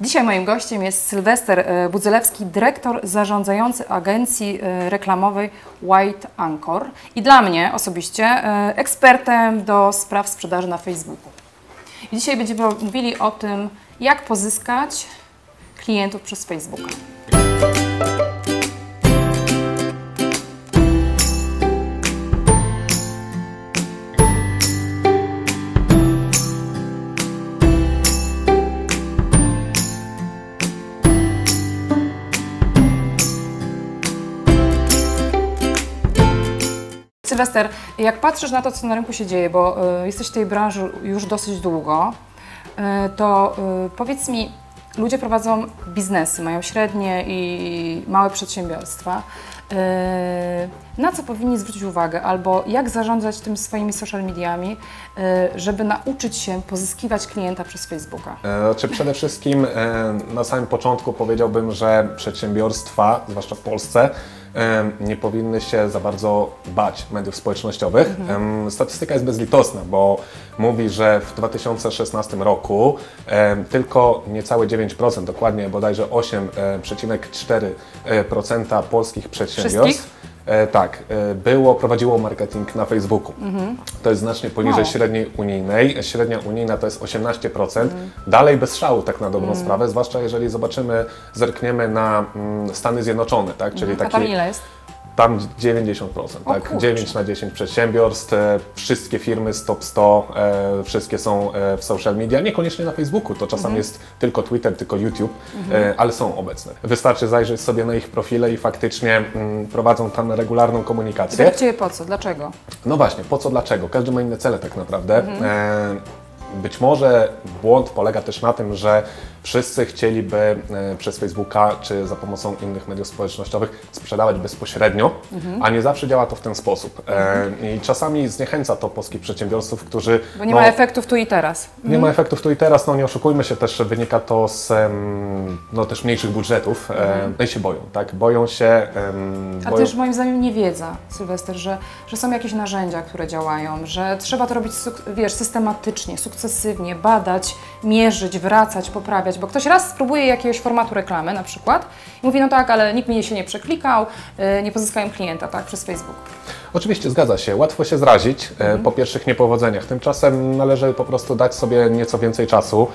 Dzisiaj moim gościem jest Sylwester Budzelewski, dyrektor zarządzający agencji reklamowej White Anchor i dla mnie osobiście ekspertem do spraw sprzedaży na Facebooku. I dzisiaj będziemy mówili o tym, jak pozyskać klientów przez Facebooka. Sylwester, jak patrzysz na to, co na rynku się dzieje, bo jesteś w tej branży już dosyć długo, to powiedz mi, ludzie prowadzą biznesy, mają średnie i małe przedsiębiorstwa. Na co powinni zwrócić uwagę albo jak zarządzać tymi swoimi social mediami, żeby nauczyć się pozyskiwać klienta przez Facebooka? Przede wszystkim na samym początku powiedziałbym, że przedsiębiorstwa, zwłaszcza w Polsce, nie powinny się za bardzo bać mediów społecznościowych. Statystyka jest bezlitosna, bo mówi, że w 2016 roku tylko niecałe 9%, dokładnie bodajże 8,4% polskich przedsiębiorstw prowadziło marketing na Facebooku. To jest znacznie poniżej średniej unijnej. Średnia unijna to jest 18%. Dalej bez szału, tak na dobrą sprawę, zwłaszcza jeżeli zerkniemy na Stany Zjednoczone, tak? Czyli a tam ile jest? Tam 90%, tak? 9 na 10 przedsiębiorstw, wszystkie firmy z top 100, wszystkie są w social media, niekoniecznie na Facebooku, to czasami jest tylko Twitter, tylko YouTube, ale są obecne. Wystarczy zajrzeć sobie na ich profile i faktycznie prowadzą tam regularną komunikację. Właściwie po co? Dlaczego? No właśnie, po co, dlaczego? Każdy ma inne cele tak naprawdę. Być może błąd polega też na tym, że wszyscy chcieliby przez Facebooka czy za pomocą innych mediów społecznościowych sprzedawać bezpośrednio, a nie zawsze działa to w ten sposób. I czasami zniechęca to polskich przedsiębiorców, którzy... Bo nie ma efektów tu i teraz. Nie ma efektów tu i teraz, no nie oszukujmy się też, wynika to z też mniejszych budżetów. No i się boją, tak? Boją się... A też moim zdaniem niewiedza, Sylwester, że są jakieś narzędzia, które działają, że trzeba to robić, wiesz, systematycznie, sukcesywnie, badać, mierzyć, wracać, poprawiać, bo ktoś raz spróbuje jakiegoś formatu reklamy na przykład i mówi, no tak, ale nikt mnie się nie przeklikał, nie pozyskałem klienta, tak, przez Facebook. Oczywiście, zgadza się. Łatwo się zrazić po pierwszych niepowodzeniach. Tymczasem należy po prostu dać sobie nieco więcej czasu,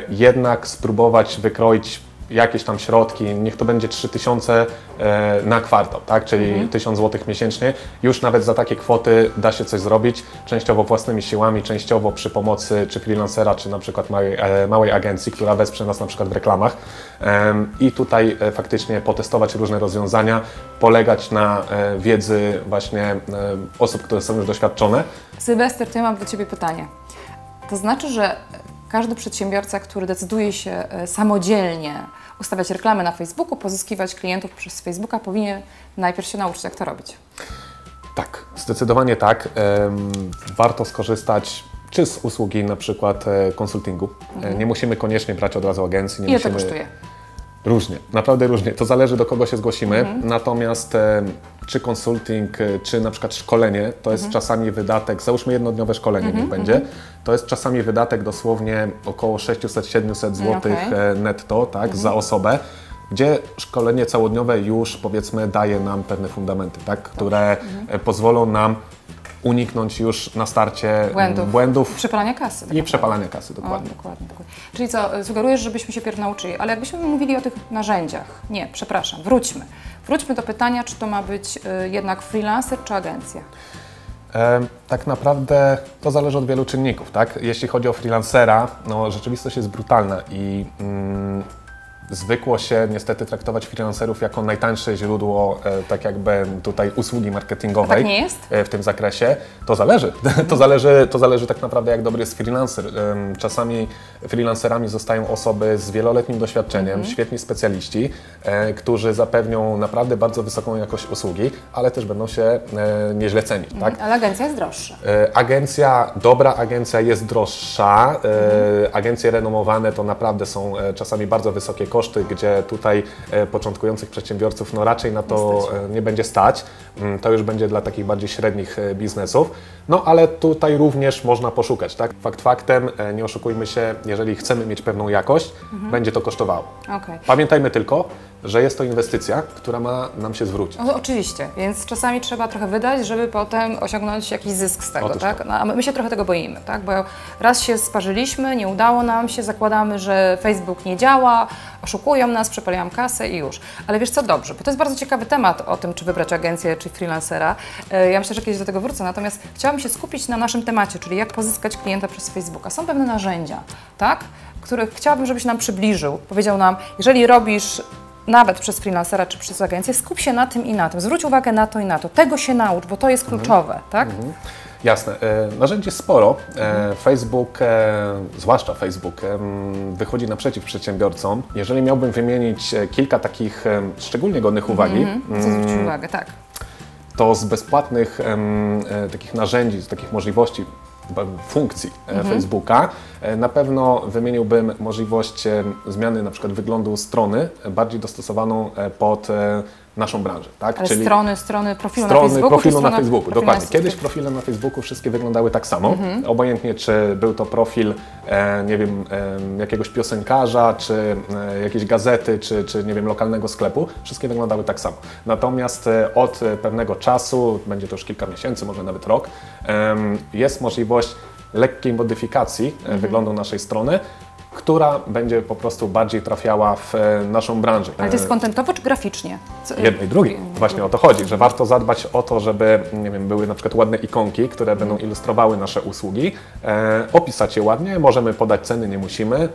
jednak spróbować wykroić jakieś tam środki, niech to będzie 3000 na kwartał, tak? Czyli 1000 zł miesięcznie. Już nawet za takie kwoty da się coś zrobić, częściowo własnymi siłami, częściowo przy pomocy czy freelancera, czy na przykład małej agencji, która wesprze nas na przykład w reklamach. I tutaj faktycznie potestować różne rozwiązania, polegać na wiedzy właśnie osób, które są już doświadczone. Sylwester, to ja mam do Ciebie pytanie. To znaczy, że każdy przedsiębiorca, który decyduje się samodzielnie ustawiać reklamy na Facebooku, pozyskiwać klientów przez Facebooka, powinien najpierw się nauczyć, jak to robić. Tak, zdecydowanie tak. Warto skorzystać czy z usługi na przykład konsultingu. Nie musimy koniecznie brać od razu agencji. Ile to kosztuje? Różnie, naprawdę różnie. To zależy, do kogo się zgłosimy. Natomiast czy konsulting, czy na przykład szkolenie, to jest czasami wydatek, załóżmy jednodniowe szkolenie niech będzie, to jest czasami wydatek dosłownie około 600-700 zł netto, tak, za osobę, gdzie szkolenie całodniowe już powiedzmy daje nam pewne fundamenty, tak, które pozwolą nam uniknąć już na starcie błędów. Przepalania kasy. I przepalania kasy, dokładnie. Dokładnie. Czyli co, sugerujesz, żebyśmy się pierw nauczyli, ale jakbyśmy mówili o tych narzędziach. Nie, przepraszam, wróćmy. Wróćmy do pytania, czy to ma być jednak freelancer, czy agencja? Tak naprawdę to zależy od wielu czynników, tak? Jeśli chodzi o freelancera, no rzeczywistość jest brutalna i zwykło się niestety traktować freelancerów jako najtańsze źródło tak jakby tutaj usługi marketingowej. A tak nie jest? W tym zakresie. To zależy. To zależy tak naprawdę, jak dobry jest freelancer. Czasami freelancerami zostają osoby z wieloletnim doświadczeniem, świetni specjaliści, którzy zapewnią naprawdę bardzo wysoką jakość usługi, ale też będą się nieźle cenić. Tak? Ale agencja jest droższa. Dobra agencja jest droższa. Agencje renomowane to naprawdę są czasami bardzo wysokie koszty. koszty, gdzie tutaj początkujących przedsiębiorców no raczej na to nie będzie stać. To już będzie dla takich bardziej średnich biznesów. No ale tutaj również można poszukać, tak? Fakt faktem, nie oszukujmy się, jeżeli chcemy mieć pewną jakość, będzie to kosztowało. Okay. Pamiętajmy tylko, że jest to inwestycja, która ma nam się zwrócić. No, oczywiście, więc czasami trzeba trochę wydać, żeby potem osiągnąć jakiś zysk z tego, tak? No, a my się trochę tego boimy, tak? Bo raz się sparzyliśmy, nie udało nam się, zakładamy, że Facebook nie działa, oszukują nas, przepalają kasę i już. Ale wiesz co, dobrze, bo to jest bardzo ciekawy temat o tym, czy wybrać agencję, czy freelancera. Ja myślę, że kiedyś do tego wrócę, natomiast chciałabym się skupić na naszym temacie, czyli jak pozyskać klienta przez Facebooka. Są pewne narzędzia, tak? Których chciałabym, żebyś nam przybliżył. Powiedział nam, jeżeli robisz nawet przez freelancera czy przez agencję, skup się na tym i na tym. Zwróć uwagę na to i na to. Tego się naucz, bo to jest kluczowe, tak? Jasne. Narzędzi jest sporo. Facebook, zwłaszcza Facebook, wychodzi naprzeciw przedsiębiorcom. Jeżeli miałbym wymienić kilka takich szczególnie godnych uwagi, Co zwrócić uwagę, tak. to z bezpłatnych takich narzędzi, z takich możliwości, funkcji Facebooka, na pewno wymieniłbym możliwość zmiany na przykład wyglądu strony, bardziej dostosowaną pod naszą branżę. Tak? Ale czyli strony profilu na Facebooku? Profilu na Facebooku, dokładnie. Kiedyś profile na Facebooku wszystkie wyglądały tak samo, obojętnie czy był to profil, nie wiem, jakiegoś piosenkarza, czy jakiejś gazety, czy nie wiem, lokalnego sklepu, wszystkie wyglądały tak samo. Natomiast od pewnego czasu, będzie to już kilka miesięcy, może nawet rok, jest możliwość lekkiej modyfikacji wyglądu naszej strony, która będzie po prostu bardziej trafiała w naszą branżę. Ale to jest kontentowo czy graficznie? Jedno i drugie. Właśnie o to chodzi, że warto zadbać o to, żeby, nie wiem, były na przykład ładne ikonki, które będą ilustrowały nasze usługi, opisać je ładnie, możemy podać ceny, nie musimy,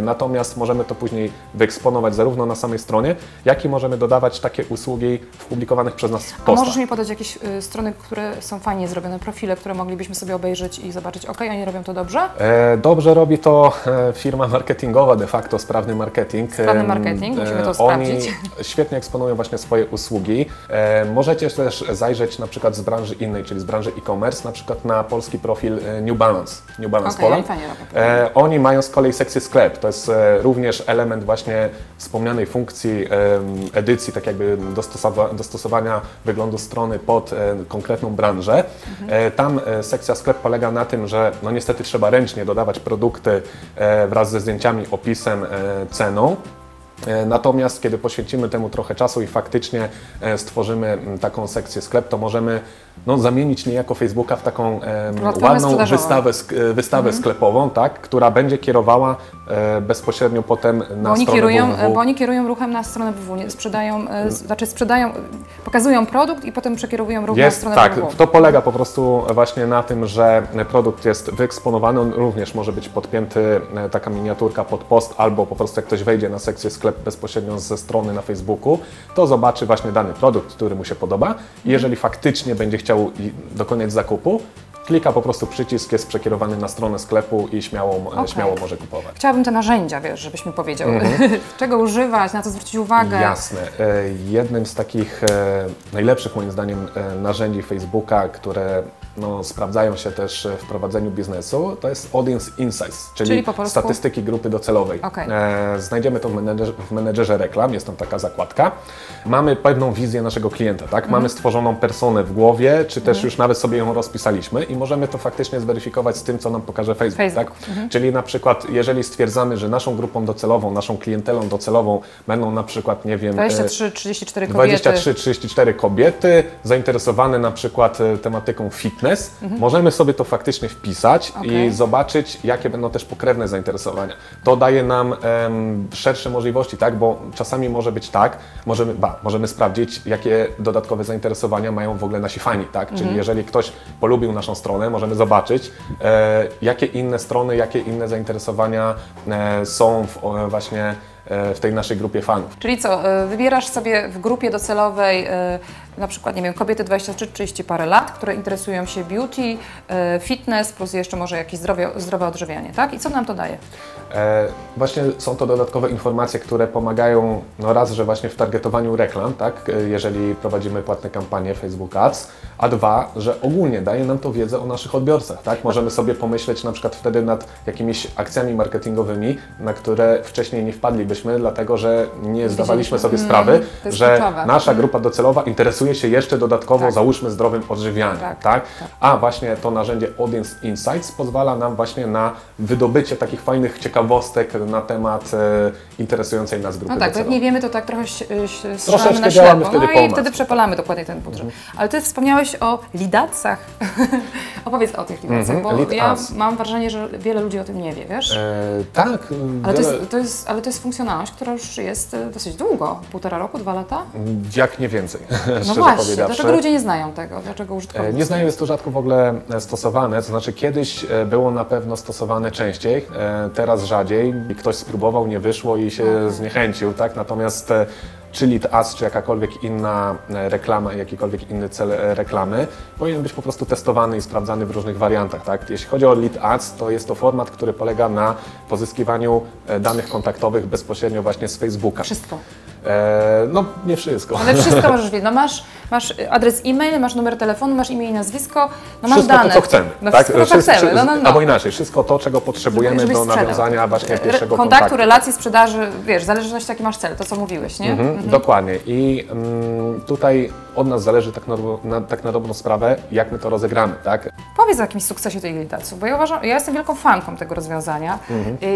natomiast możemy to później wyeksponować zarówno na samej stronie, jak i możemy dodawać takie usługi w publikowanych przez nas postach. A możesz mi podać jakieś strony, które są fajnie zrobione, profile, które moglibyśmy sobie obejrzeć i zobaczyć, ok, oni robią to dobrze? Dobrze robi to firma marketingowa, de facto sprawny marketing. Sprawny marketing, musimy to sprawdzić. Oni świetnie eksponują właśnie swoje usługi. Możecie też zajrzeć na przykład z branży innej, czyli z branży e-commerce, na przykład na polski profil New Balance Poland. Oni mają z kolei sekcję sklep. To jest również element właśnie wspomnianej funkcji edycji, tak jakby dostosowania wyglądu strony pod konkretną branżę. Tam sekcja sklep polega na tym, że no niestety trzeba ręcznie dodawać produkty wraz ze zdjęciami, opisem, ceną. Natomiast kiedy poświęcimy temu trochę czasu i faktycznie stworzymy taką sekcję sklep, to możemy zamienić niejako Facebooka w taką ładną wystawę sklepową, tak, która będzie kierowała bezpośrednio potem na stronę www. Bo oni kierują ruchem na stronę www, pokazują produkt i potem przekierowują ruch na stronę www. Tak, to polega po prostu właśnie na tym, że produkt jest wyeksponowany, on również może być podpięty, taka miniaturka pod post, albo po prostu jak ktoś wejdzie na sekcję sklep bezpośrednio ze strony na Facebooku, to zobaczy właśnie dany produkt, który mu się podoba i jeżeli faktycznie będzie chciał dokonać zakupu, klika po prostu przycisk, jest przekierowany na stronę sklepu i śmiało może kupować. Chciałabym te narzędzia, wiesz, żebyś mi powiedział, czego używać, na co zwrócić uwagę. Jasne. Jednym z takich najlepszych moim zdaniem narzędzi Facebooka, które sprawdzają się też w prowadzeniu biznesu, to jest Audience Insights, czyli po polsku? Statystyki grupy docelowej. Okay. Znajdziemy to w menedżerze reklam, jest tam taka zakładka. Mamy pewną wizję naszego klienta, tak? Mamy stworzoną personę w głowie, czy też już nawet sobie ją rozpisaliśmy i możemy to faktycznie zweryfikować z tym, co nam pokaże Facebook. Tak? Czyli na przykład, jeżeli stwierdzamy, że naszą grupą docelową, naszą klientelą docelową będą na przykład, nie wiem, 23-34 kobiety zainteresowane na przykład tematyką fitness, możemy sobie to faktycznie wpisać i zobaczyć, jakie będą też pokrewne zainteresowania. To daje nam szersze możliwości, tak? Bo czasami może być tak, możemy sprawdzić, jakie dodatkowe zainteresowania mają w ogóle nasi fani, tak? Czyli jeżeli ktoś polubił naszą stronę, możemy zobaczyć, jakie inne strony, jakie inne zainteresowania są właśnie w tej naszej grupie fanów. Czyli co, wybierasz sobie w grupie docelowej na przykład, nie wiem, kobiety 23-30 parę lat, które interesują się beauty, fitness, plus jeszcze może jakieś zdrowe odżywianie, tak? I co nam to daje? Właśnie są to dodatkowe informacje, które pomagają, no raz, że właśnie w targetowaniu reklam, tak, jeżeli prowadzimy płatne kampanie Facebook Ads, a dwa, że ogólnie daje nam to wiedzę o naszych odbiorcach, tak? Możemy sobie pomyśleć na przykład wtedy nad jakimiś akcjami marketingowymi, na które wcześniej nie wpadlibyśmy, dlatego że nie zdawaliśmy sobie sprawy, że nasza grupa docelowa interesuje się jeszcze dodatkowo, załóżmy, zdrowym odżywianiem, tak? A właśnie to narzędzie Audience Insights pozwala nam właśnie na wydobycie takich fajnych ciekawostek na temat interesującej nas grupy docelowej. Jak nie wiemy, to tak trochę troszeczkę na działamy ślepo. wtedy I wtedy przepalamy dokładnie ten budżet. Ale Ty wspomniałeś o lead-adsach. Opowiedz o tych lead-adsach, bo ja mam wrażenie, że wiele ludzi o tym nie wie, wiesz? Tak. Ale to jest funkcjonalność, która już jest dosyć długo. 1,5 roku, 2 lata? Jak nie więcej, No właśnie, dlaczego ludzie nie znają tego? Dlaczego użytkownicy? Nie znają, jest to rzadko w ogóle stosowane, to znaczy kiedyś było na pewno stosowane częściej, teraz rzadziej. Ktoś spróbował, nie wyszło i się zniechęcił, tak? Natomiast czy Lead Ads, czy jakakolwiek inna reklama, jakikolwiek inny cel reklamy powinien być po prostu testowany i sprawdzany w różnych wariantach, tak? Jeśli chodzi o Lead Ads, to jest to format, który polega na pozyskiwaniu danych kontaktowych bezpośrednio właśnie z Facebooka. Wszystko. No, nie wszystko. Ale wszystko możesz wiedzieć. No masz adres e-mail, masz numer telefonu, masz imię i nazwisko, no masz wszystko dane. To, co chcemy. No tak? Wszystko, co chcemy. Albo inaczej, wszystko to, czego potrzebujemy do nawiązania właśnie pierwszego kontaktu. Relacji, sprzedaży, wiesz, w zależności jaki masz cel, to co mówiłeś, nie? Dokładnie. I tutaj od nas zależy tak na dobrą sprawę, jak my to rozegramy, tak? Powiedz o jakimś sukcesie tej lead-adsów, bo ja jestem wielką fanką tego rozwiązania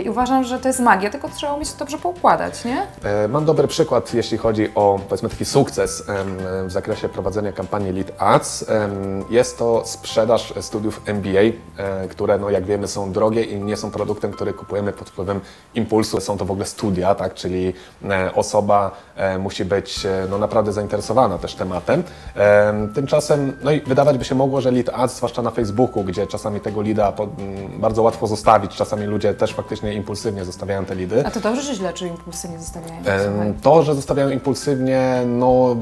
i uważam, że to jest magia, tylko trzeba umieć to dobrze poukładać, nie? Mam dobry przykład, jeśli chodzi o, powiedzmy, taki sukces w zakresie prowadzenia kampanii Lead Ads. Jest to sprzedaż studiów MBA, które, no, jak wiemy, są drogie i nie są produktem, który kupujemy pod wpływem impulsu. Są to w ogóle studia, tak? Czyli osoba musi być no, naprawdę zainteresowana też tematem. Tymczasem, no i wydawać by się mogło, że Lead Ads, zwłaszcza na Facebooku, gdzie czasami tego leada bardzo łatwo zostawić, czasami ludzie też faktycznie impulsywnie zostawiają te leady. A to dobrze czy źle, czy impulsywnie zostawiają? To, że zostawiają impulsywnie, no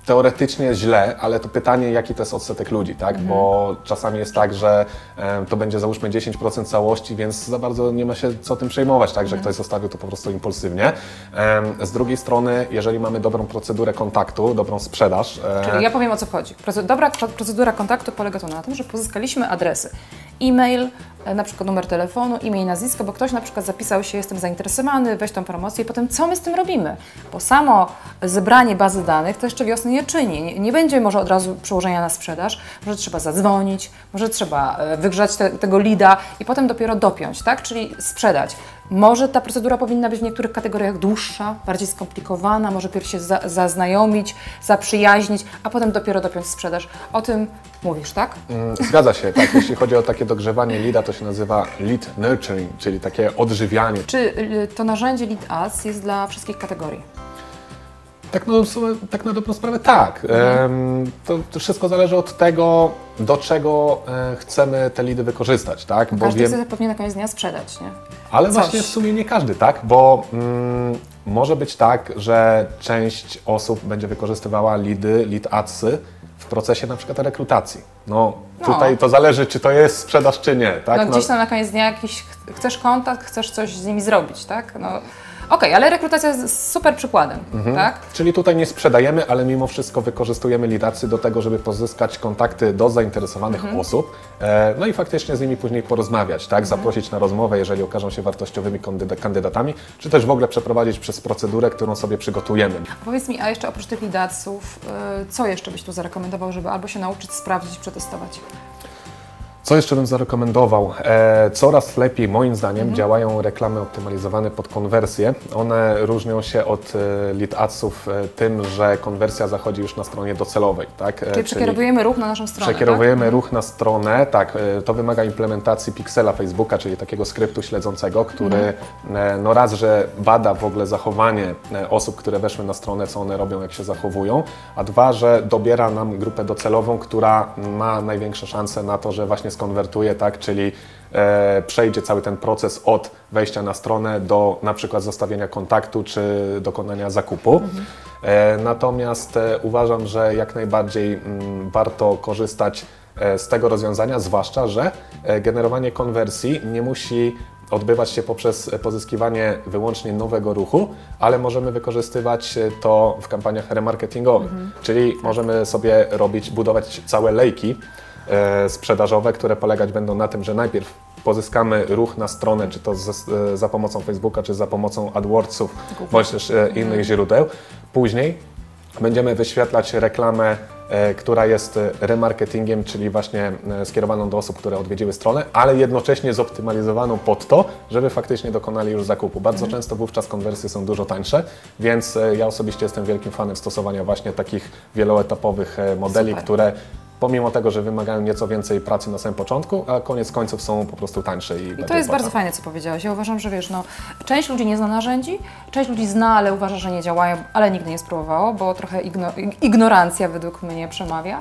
teoretycznie źle, ale to pytanie, jaki to jest odsetek ludzi, tak? Bo czasami jest tak, że to będzie załóżmy 10% całości, więc za bardzo nie ma się co tym przejmować, tak? Że ktoś zostawił to po prostu impulsywnie. Z drugiej strony, jeżeli mamy dobrą procedurę kontaktu, dobrą sprzedaż. Czyli ja powiem, o co chodzi. Dobra procedura kontaktu polega to na tym, że pozyskaliśmy adresy, e-mail, na przykład numer telefonu, imię i nazwisko, bo ktoś na przykład zapisał się, jestem zainteresowany, weź tą promocję i potem co my z tym robimy? Bo samo zebranie bazy danych to jeszcze wiosny nie czyni. Nie będzie może od razu przełożenia na sprzedaż, może trzeba zadzwonić, może trzeba wygrzać tego leada i potem dopiero dopiąć, tak? Czyli sprzedać. Może ta procedura powinna być w niektórych kategoriach dłuższa, bardziej skomplikowana, może pierw się zaznajomić, zaprzyjaźnić, a potem dopiero dopiąć sprzedaż. O tym mówisz, tak? Zgadza się, tak. Jeśli chodzi o takie dogrzewanie leada, to się nazywa lead nurturing, czyli takie odżywianie. Czy to narzędzie Lead Ads jest dla wszystkich kategorii? Tak na dobrą sprawę tak. To wszystko zależy od tego, do czego chcemy te leady wykorzystać, tak? Bo każdy chce pewnie na koniec dnia sprzedać, nie? Ale właśnie w sumie nie każdy, tak? Bo może być tak, że część osób będzie wykorzystywała lead adsy w procesie na przykład rekrutacji. No tutaj to zależy, czy to jest sprzedaż, czy nie, tak? No gdzieś tam na koniec dnia chcesz kontakt, chcesz coś z nimi zrobić, tak? No. Okej, ale rekrutacja jest super przykładem, tak? Czyli tutaj nie sprzedajemy, ale mimo wszystko wykorzystujemy lead adsy do tego, żeby pozyskać kontakty do zainteresowanych osób, no i faktycznie z nimi później porozmawiać, tak? Zaprosić na rozmowę, jeżeli okażą się wartościowymi kandydatami, czy też w ogóle przeprowadzić przez procedurę, którą sobie przygotujemy. Powiedz mi, a jeszcze oprócz tych lead adsów, co jeszcze byś tu zarekomendował, żeby albo się nauczyć, sprawdzić, przetestować? Co jeszcze bym zarekomendował? Coraz lepiej, moim zdaniem, działają reklamy optymalizowane pod konwersję. One różnią się od lead adsów tym, że konwersja zachodzi już na stronie docelowej. Tak? Czyli przekierowujemy ruch na naszą stronę, Przekierowujemy ruch na stronę, tak. To wymaga implementacji piksela Facebooka, czyli takiego skryptu śledzącego, który no raz, że bada w ogóle zachowanie osób, które weszły na stronę, co one robią, jak się zachowują, a dwa, że dobiera nam grupę docelową, która ma największe szanse na to, że właśnie skonwertuje, tak, czyli przejdzie cały ten proces od wejścia na stronę do na przykład zostawienia kontaktu czy dokonania zakupu. Natomiast uważam, że jak najbardziej warto korzystać z tego rozwiązania, zwłaszcza, że generowanie konwersji nie musi odbywać się poprzez pozyskiwanie wyłącznie nowego ruchu, ale możemy wykorzystywać to w kampaniach remarketingowych, czyli możemy sobie budować całe lejki sprzedażowe, które polegać będą na tym, że najpierw pozyskamy ruch na stronę, czy to za pomocą Facebooka, czy za pomocą AdWordsów, bądź też innych źródeł. Później będziemy wyświetlać reklamę, która jest remarketingiem, czyli właśnie skierowaną do osób, które odwiedziły stronę, ale jednocześnie zoptymalizowaną pod to, żeby faktycznie dokonali już zakupu. Bardzo często wówczas konwersje są dużo tańsze, więc ja osobiście jestem wielkim fanem stosowania właśnie takich wieloetapowych modeli, które pomimo tego, że wymagają nieco więcej pracy na samym początku, a koniec końców są po prostu tańsze. I to jest bardzo fajne, co powiedziałeś. Ja uważam, że wiesz, część ludzi nie zna narzędzi, część ludzi zna, ale uważa, że nie działają, ale nigdy nie spróbowało, bo trochę ignorancja według mnie przemawia.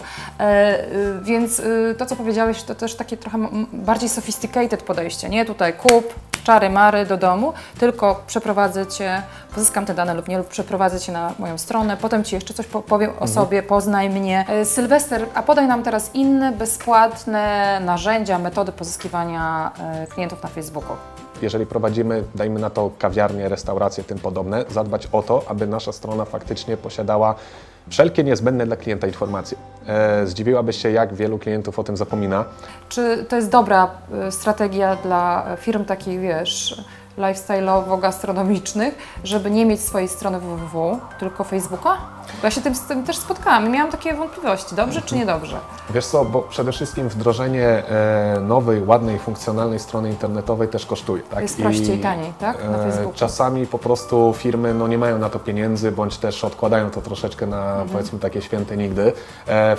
Więc to, co powiedziałeś, to też takie trochę bardziej sophisticated podejście, nie tutaj kup, czary mary do domu, tylko przeprowadzę Cię, pozyskam te dane lub nie, lub przeprowadzę Cię na moją stronę, potem Ci jeszcze coś powiem o sobie, poznaj mnie. Sylwester, a podaj nam teraz inne bezpłatne narzędzia, metody pozyskiwania klientów na Facebooku. Jeżeli prowadzimy, dajmy na to kawiarnie, restauracje, tym podobne, zadbać o to, aby nasza strona faktycznie posiadała wszelkie niezbędne dla klienta informacje. Zdziwiłabyś się, jak wielu klientów o tym zapomina. Czy to jest dobra strategia dla firm takich, wiesz, lifestyle'owo-gastronomicznych, żeby nie mieć swojej strony www, tylko Facebooka? Bo ja się z tym też spotkałam i miałam takie wątpliwości, dobrze czy niedobrze? Wiesz co, bo przede wszystkim wdrożenie nowej, ładnej, funkcjonalnej strony internetowej też kosztuje. Tak? Jest prościej i taniej, tak? Na Facebooku. Czasami po prostu firmy nie mają na to pieniędzy, bądź też odkładają to troszeczkę na powiedzmy takie święte nigdy.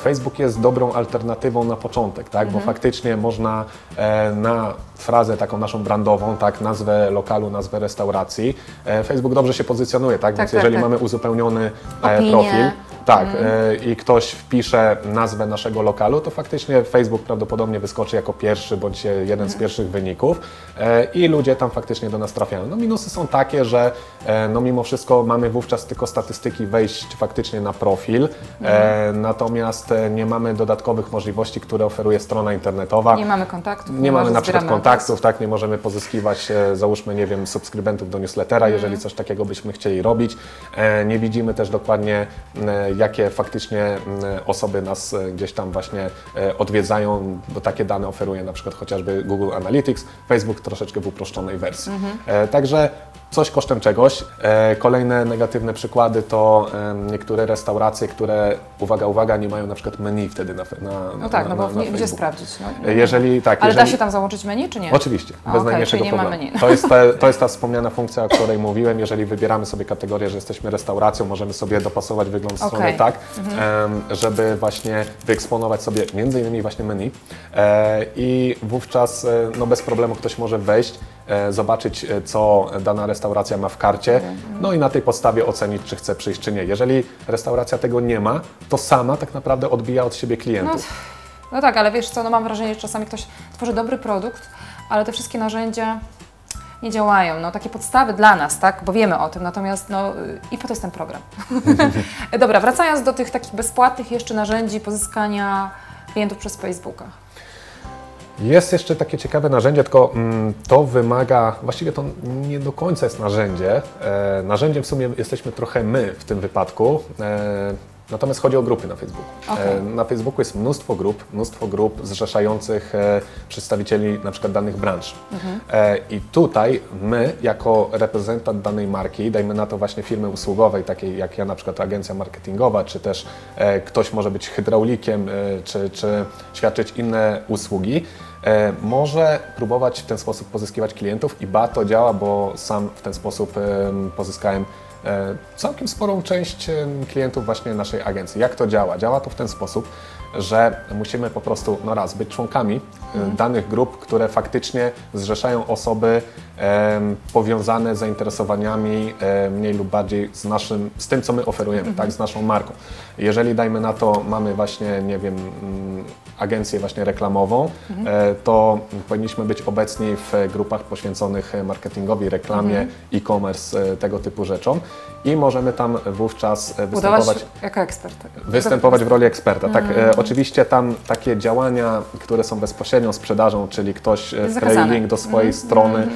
Facebook jest dobrą alternatywą na początek, tak? Bo faktycznie można na frazę taką naszą brandową, tak, nazwę lokalu, nazwę restauracji. Facebook dobrze się pozycjonuje, tak? Więc jeżeli mamy uzupełniony profil, tak, i ktoś wpisze nazwę naszego lokalu, to faktycznie Facebook prawdopodobnie wyskoczy jako pierwszy bądź jeden z pierwszych wyników i ludzie tam faktycznie do nas trafiają. No minusy są takie, że mimo wszystko mamy wówczas tylko statystyki wejść faktycznie na profil, natomiast nie mamy dodatkowych możliwości, które oferuje strona internetowa. Nie mamy kontaktów. Nie mamy na przykład kontaktów, tak, nie możemy pozyskiwać, załóżmy, nie wiem, subskrybentów do newslettera, jeżeli coś takiego byśmy chcieli robić. Nie widzimy też dokładnie, jakie faktycznie osoby nas gdzieś tam właśnie odwiedzają, bo takie dane oferuje na przykład chociażby Google Analytics, Facebook troszeczkę w uproszczonej wersji. Także coś kosztem czegoś. Kolejne negatywne przykłady to niektóre restauracje, które, uwaga, nie mają na przykład menu wtedy na No tak, bo gdzie sprawdzić? No. Ale da się tam załączyć menu, czy nie? Oczywiście, bez najmniejszego problemu. Menu. To jest ta wspomniana funkcja, o której mówiłem. Jeżeli wybieramy sobie kategorię, że jesteśmy restauracją, możemy sobie dopasować wygląd strony tak, żeby właśnie wyeksponować sobie między innymi właśnie menu i wówczas bez problemu ktoś może wejść, zobaczyć, co dana restauracja ma w karcie, no i na tej podstawie ocenić, czy chce przyjść, czy nie. Jeżeli restauracja tego nie ma, to sama tak naprawdę odbija od siebie klientów. No tak, ale wiesz co, mam wrażenie, że czasami ktoś tworzy dobry produkt, ale te wszystkie narzędzia nie działają. Takie podstawy dla nas, tak, bo wiemy o tym, natomiast i po to jest ten program. Dobra, wracając do tych takich bezpłatnych jeszcze narzędzi pozyskania klientów przez Facebooka. Jest jeszcze takie ciekawe narzędzie, tylko to wymaga, właściwie to nie do końca jest narzędzie. Narzędziem w sumie jesteśmy trochę my w tym wypadku. Natomiast chodzi o grupy na Facebooku. Na Facebooku jest mnóstwo grup zrzeszających przedstawicieli na przykład danych branż. I tutaj my, jako reprezentant danej marki, dajmy na to właśnie firmy usługowej, takiej jak ja, na przykład agencja marketingowa, czy też ktoś może być hydraulikiem, czy świadczyć inne usługi, może próbować w ten sposób pozyskiwać klientów i to działa, bo sam w ten sposób pozyskałem całkiem sporą część klientów właśnie naszej agencji. Jak to działa? Działa to w ten sposób, że musimy po prostu być członkami danych grup, które faktycznie zrzeszają osoby powiązane z zainteresowaniami mniej lub bardziej z tym, co my oferujemy, tak, z naszą marką. Jeżeli dajmy na to, mamy właśnie, nie wiem, agencję właśnie reklamową, to powinniśmy być obecni w grupach poświęconych marketingowi, reklamie, e-commerce, tego typu rzeczom i możemy tam wówczas Udawać jako ekspert. Występować w roli eksperta. Tak, oczywiście tam takie działania, które są bezpośrednią sprzedażą, czyli ktoś wklei link do swojej strony,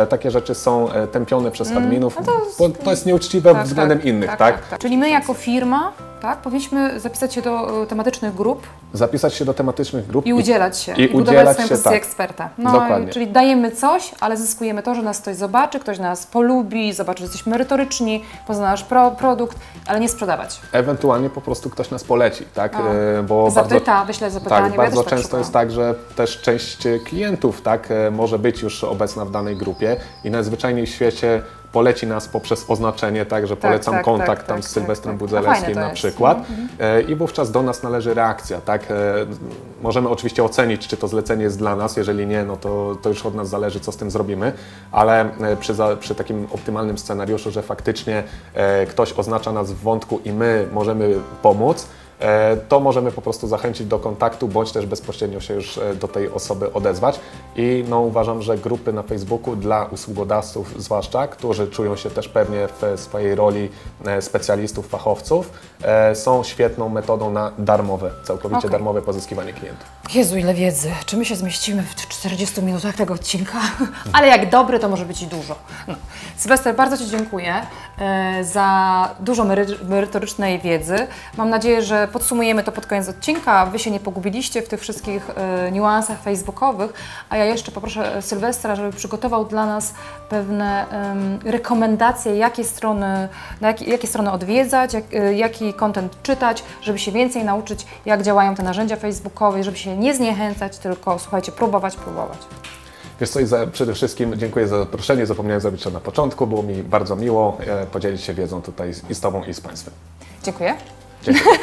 takie rzeczy są tępione przez adminów, bo to jest nieuczciwe względem innych, tak? Czyli my jako firma, tak, powinniśmy zapisać się do tematycznych grup. Zapisać się do tematycznych grup I udzielać się. I budować swoją pozycję eksperta. No, dokładnie. Czyli dajemy coś, ale zyskujemy to, że nas ktoś zobaczy, ktoś nas polubi, zobaczy, że jesteśmy merytoryczni, pozna nasz produkt, ale nie sprzedawać. Ewentualnie po prostu ktoś nas poleci, tak? Bo zapyta, wyśle zapytanie. Tak, bardzo często jest tak, że też część klientów, tak, może być już obecna w danej grupie i najzwyczajniej w świecie poleci nas poprzez oznaczenie, tak, że polecam kontakt tam z Sylwestrem Budzelewskim na przykład i wówczas do nas należy reakcja, tak. Możemy oczywiście ocenić, czy to zlecenie jest dla nas, jeżeli nie, no to już od nas zależy, co z tym zrobimy, ale przy takim optymalnym scenariuszu, że faktycznie ktoś oznacza nas w wątku i my możemy pomóc, to możemy po prostu zachęcić do kontaktu, bądź też bezpośrednio się już do tej osoby odezwać. I no, uważam, że grupy na Facebooku dla usługodawców zwłaszcza, którzy czują się też pewnie w swojej roli specjalistów, fachowców, są świetną metodą na darmowe, całkowicie darmowe pozyskiwanie klientów. Jezu, ile wiedzy! Czy my się zmieścimy w 40 minutach tego odcinka? Ale jak dobry, to może być i dużo. No. Sylwester, bardzo Ci dziękuję za dużo merytorycznej wiedzy. Mam nadzieję, że podsumujemy to pod koniec odcinka. Wy się nie pogubiliście w tych wszystkich niuansach facebookowych, a ja jeszcze poproszę Sylwestra, żeby przygotował dla nas pewne rekomendacje, jakie strony odwiedzać, jaki content czytać, żeby się więcej nauczyć, jak działają te narzędzia facebookowe, żeby się nie zniechęcać, tylko słuchajcie, próbować. Wiesz co, przede wszystkim dziękuję za zaproszenie, zapomniałem zrobić to na początku, było mi bardzo miło podzielić się wiedzą tutaj i z Tobą, i z Państwem. Dziękuję. Dziękuję.